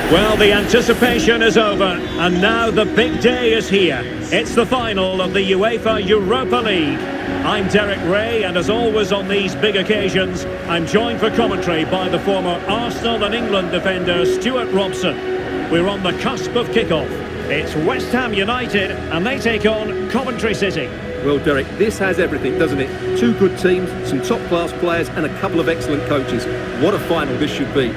Well, the anticipation is over, and now the big day is here. It's the final of the UEFA Europa League. I'm Derek Ray, and as always on these big occasions, I'm joined for commentary by the former Arsenal and England defender Stuart Robson. We're on the cusp of kickoff. It's West Ham United, and they take on Coventry City. Well, Derek, this has everything, doesn't it? Two good teams, some top-class players, and a couple of excellent coaches. What a final this should be.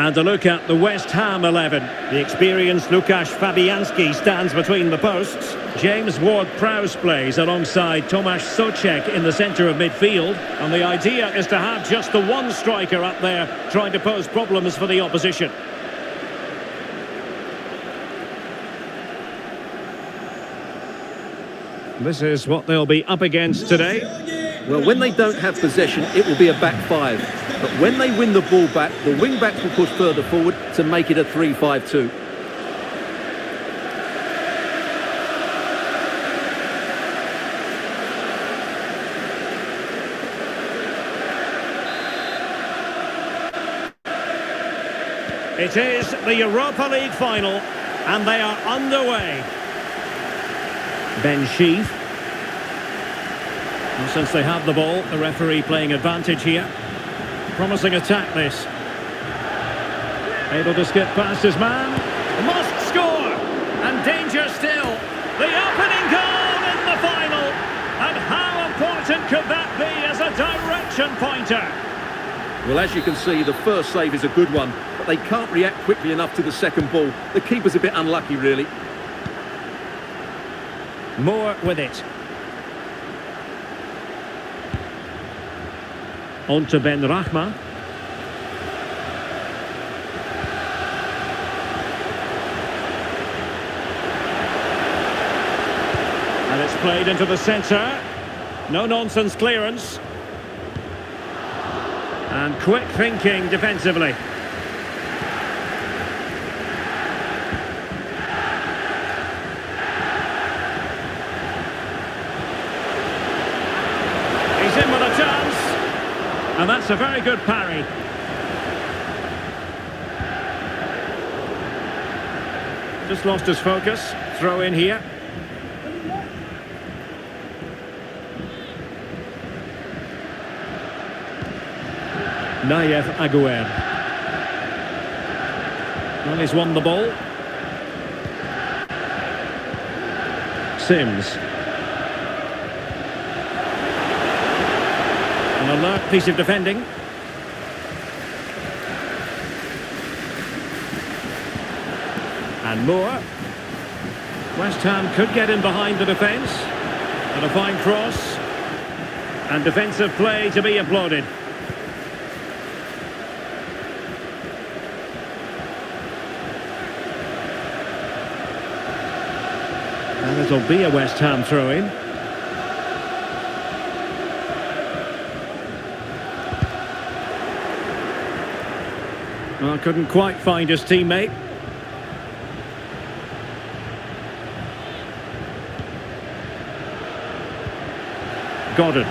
And a look at the West Ham 11. The experienced Łukasz Fabianski stands between the posts. James Ward-Prowse plays alongside Tomasz Souček in the centre of midfield. And the idea is to have just the one striker up there trying to pose problems for the opposition. This is what they'll be up against today. Well, when they don't have possession, it will be a back five. But when they win the ball back, the wing-backs will push further forward to make it a 3-5-2. It is the Europa League final, and they are underway. Ben Sheaf. And since they have the ball, the referee playing advantage here. Promising attack, this. Able to skip past his man. Must score! And danger still. The opening goal in the final. And how important could that be as a direction pointer? Well, as you can see, the first save is a good one, but they can't react quickly enough to the second ball. The keeper's a bit unlucky, really. Moore with it. On to Ben Rachma. And it's played into the centre. No-nonsense clearance. And quick thinking defensively. He's in with a chance. And that's a very good parry. Just lost his focus. Throw in here. Nayef Aguerd. Well, he's won the ball. Sims. An alert piece of defending. And Moore. West Ham could get in behind the defence. And a fine cross. And defensive play to be applauded. And it'll be a West Ham throw-in. Well, couldn't quite find his teammate. Gordon.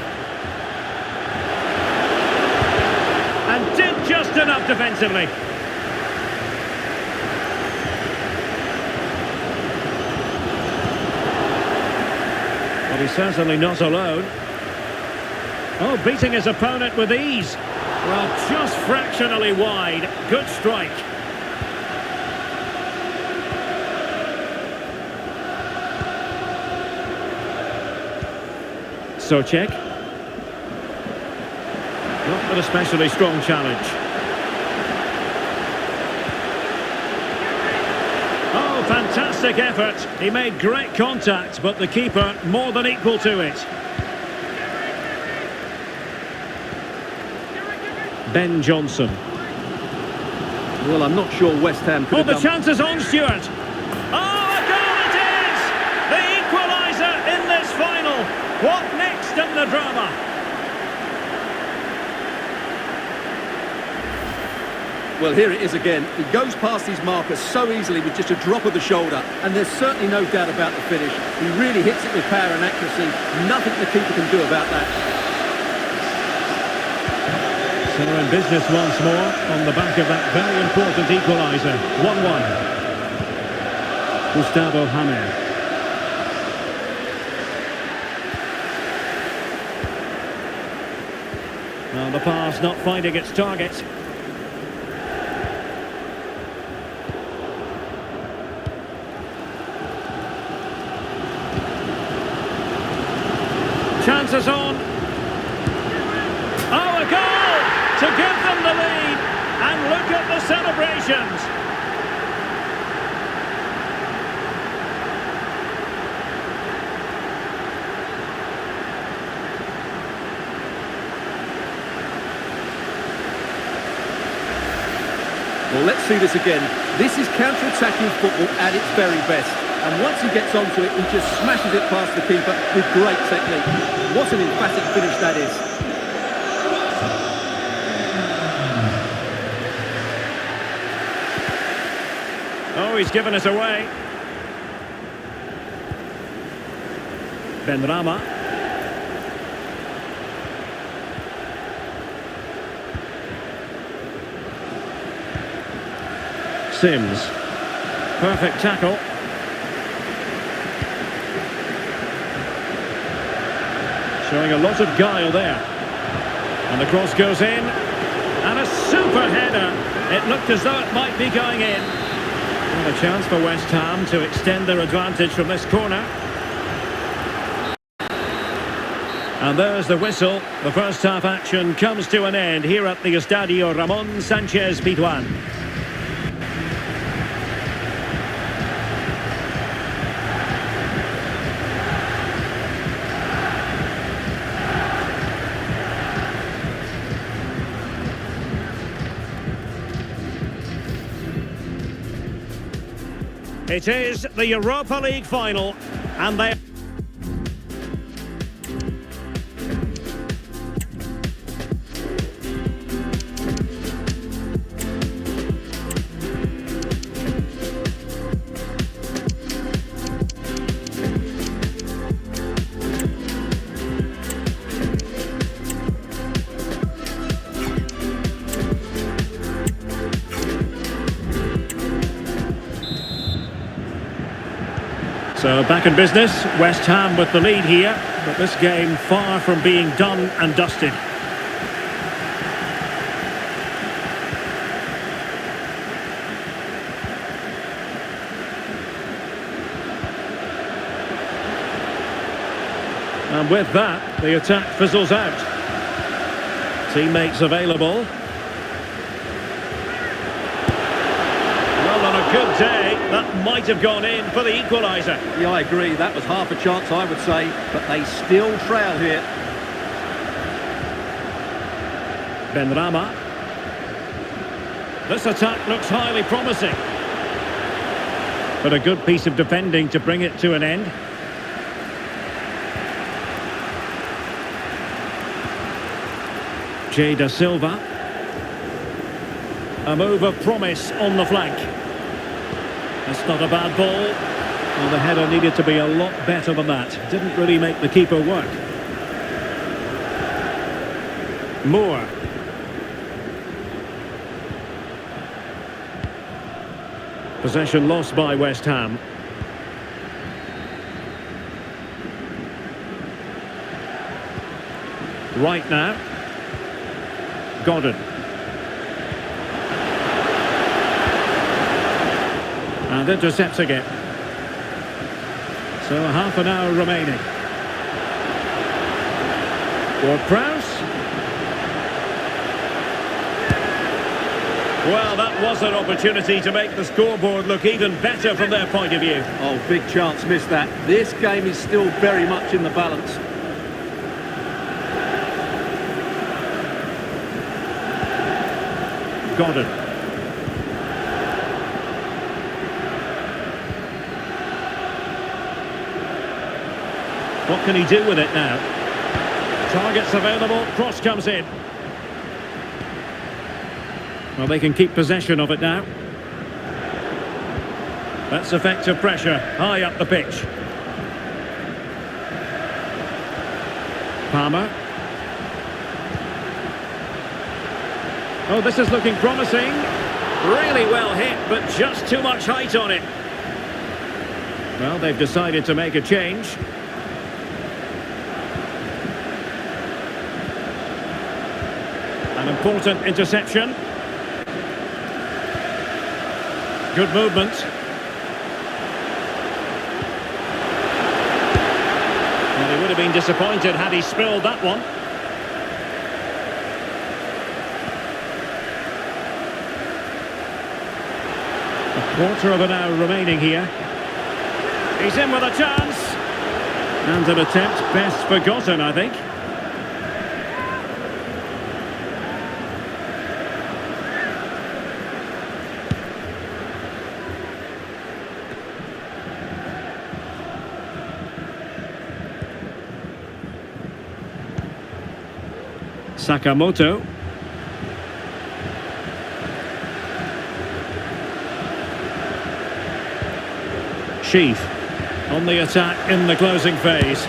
And did just enough defensively. But he's certainly not alone. Oh, beating his opponent with ease. Well, just fractionally wide. Good strike. Socek. Not an especially strong challenge. Oh, fantastic effort. He made great contact, but the keeper more than equal to it. Ben Johnson. Well, I'm not sure West Ham could Oh, have the done... chance is on, Stuart. Oh, a goal it is! The equaliser in this final. What next in the drama? Well, here it is again. He goes past his marker so easily with just a drop of the shoulder, and there's certainly no doubt about the finish. He really hits it with power and accuracy. Nothing the keeper can do about that. So in business once more on the back of that very important equaliser. 1-1. Gustavo Hammer. Well, the pass not finding its target. Chances on. Oh, a goal! To give them the lead, and look at the celebrations. Well, let's see this again. This is counter-attacking football at its very best. And once he gets onto it, he just smashes it past the keeper with great technique. What an emphatic finish that is. Oh, he's given it away. Benrahma. Sims. Perfect tackle. Showing a lot of guile there. And the cross goes in. And a super header. It looked as though it might be going in. And a chance for West Ham to extend their advantage from this corner. And there's the whistle. The first half action comes to an end here at the Estadio Ramón Sánchez Pizjuán. It is the Europa League final, and they... So back in business, West Ham with the lead here, but this game far from being done and dusted. And with that, the attack fizzles out. Teammates available. Well, on a good day, that might have gone in for the equaliser. Yeah, I agree. That was half a chance, I would say. But they still trail here. Benrahma. This attack looks highly promising. But a good piece of defending to bring it to an end. Jay Da Silva. A move of promise on the flank. That's not a bad ball. Well, the header needed to be a lot better than that. Didn't really make the keeper work. Moore. Possession lost by West Ham. Right now. Gordon. And intercepting it. So half an hour remaining. Ward-Prowse. Well, that was an opportunity to make the scoreboard look even better from their point of view. Oh, big chance, missed that. This game is still very much in the balance. Gordon. What can he do with it now? Targets available, cross comes in. Well, they can keep possession of it now. That's effective pressure, high up the pitch. Palmer. Oh, this is looking promising. Really well hit, but just too much height on it. Well, they've decided to make a change. An important interception. Good movement. Well, he would have been disappointed had he spilled that one. A quarter of an hour remaining here. He's in with a chance. And an attempt best forgotten, I think. Sakamoto. Sheaf on the attack in the closing phase.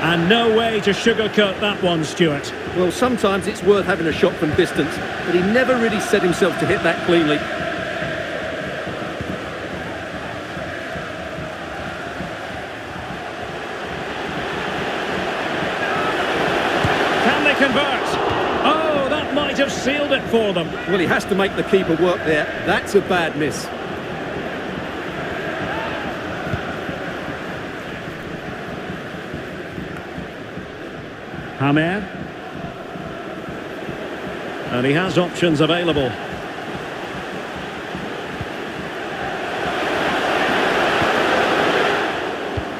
And no way to sugarcoat that one, Stuart. Well, sometimes it's worth having a shot from distance, but he never really set himself to hit that cleanly. Can they convert? Oh, that might have sealed it for them. Well, he has to make the keeper work there. That's a bad miss. Hamer. And he has options available.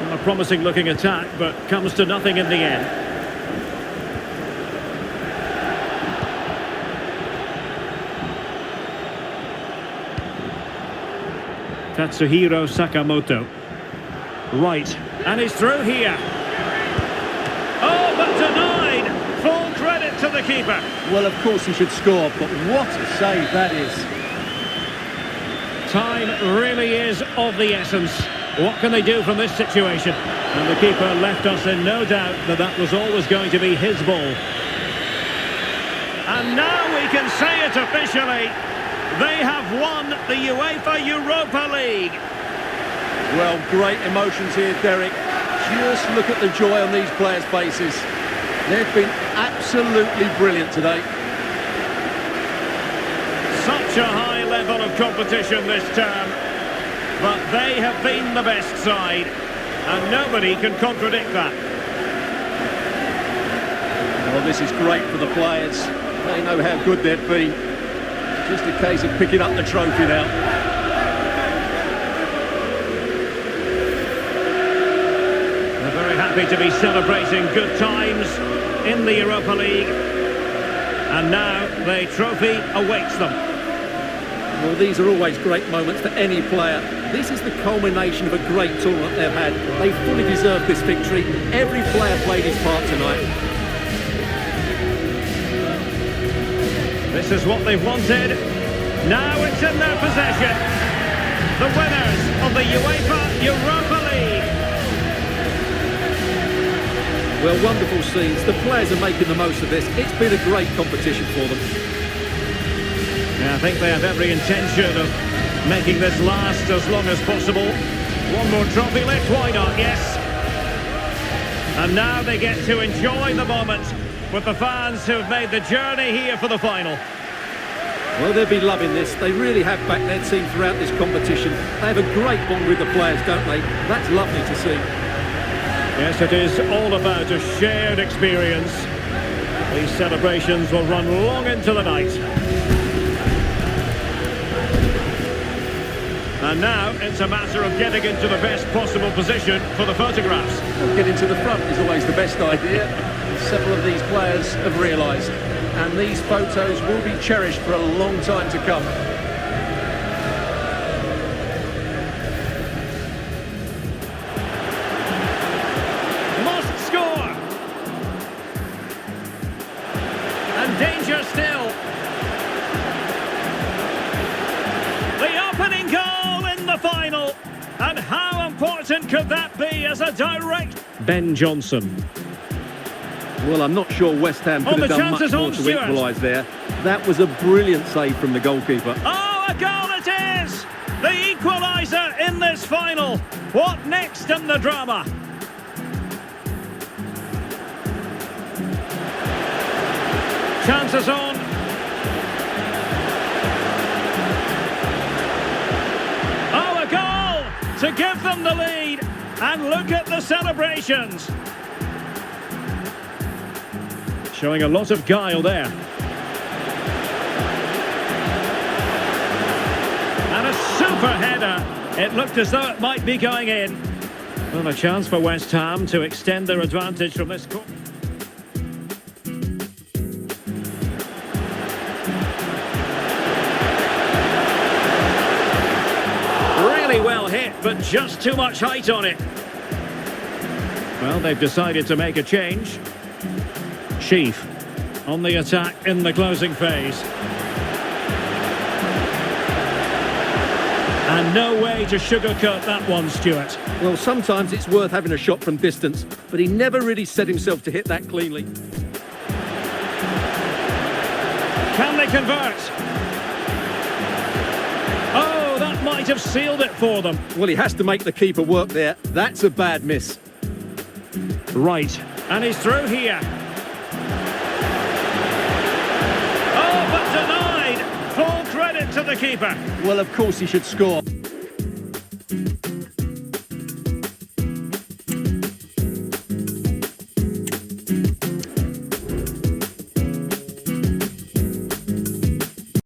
Well, a promising looking attack, but comes to nothing in the end. Tatsuhiro Sakamoto. Right, and he's through here. Oh, but denied! Full credit to the keeper. Well, of course he should score, but what a save that is. Time really is of the essence. What can they do from this situation? And the keeper left us in no doubt that that was always going to be his ball. And now we can say it officially. They have won the UEFA Europa League. Well, great emotions here, Derek. Just look at the joy on these players' faces. They've been absolutely brilliant today. Such a high level of competition this term. But they have been the best side. And nobody can contradict that. Well, this is great for the players. They know how good they've been. Just a case of picking up the trophy now. Happy to be celebrating good times in the Europa League. And now the trophy awaits them. Well, these are always great moments for any player. This is the culmination of a great tournament they've had. They fully deserve this victory. Every player played his part tonight. This is what they've wanted. Now it's in their possession. The winners of the UEFA Europa League. Well, wonderful scenes. The players are making the most of this. It's been a great competition for them. Yeah, I think they have every intention of making this last as long as possible. One more trophy left, why not? Yes. And now they get to enjoy the moment with the fans who have made the journey here for the final. Well, they'll be loving this. They really have backed their team throughout this competition. They have a great bond with the players, don't they? That's lovely to see. Yes, it is all about a shared experience. These celebrations will run long into the night. And now it's a matter of getting into the best possible position for the photographs. Well, getting to the front is always the best idea. Several of these players have realised. And these photos will be cherished for a long time to come. Must score! And danger still. The opening goal in the final. And how important could that be as a direct... Ben Johnson. Well, I'm not sure West Ham could have done much more to equalise there. That was a brilliant save from the goalkeeper. Oh, a goal it is! The equaliser in this final. What next in the drama? Chances on. Oh, a goal to give them the lead. And look at the celebrations. Showing a lot of guile there. And a super header. It looked as though it might be going in. Well, a chance for West Ham to extend their advantage from this corner. Really well hit, but just too much height on it. Well, they've decided to make a change. Chief on the attack in the closing phase. And no way to sugarcoat that one, Stuart. Well, sometimes it's worth having a shot from distance, but he never really set himself to hit that cleanly. Can they convert? Oh, that might have sealed it for them. Well, he has to make the keeper work there. That's a bad miss. Right, and he's through here. Denied. Full credit to the keeper. Well, of course he should score.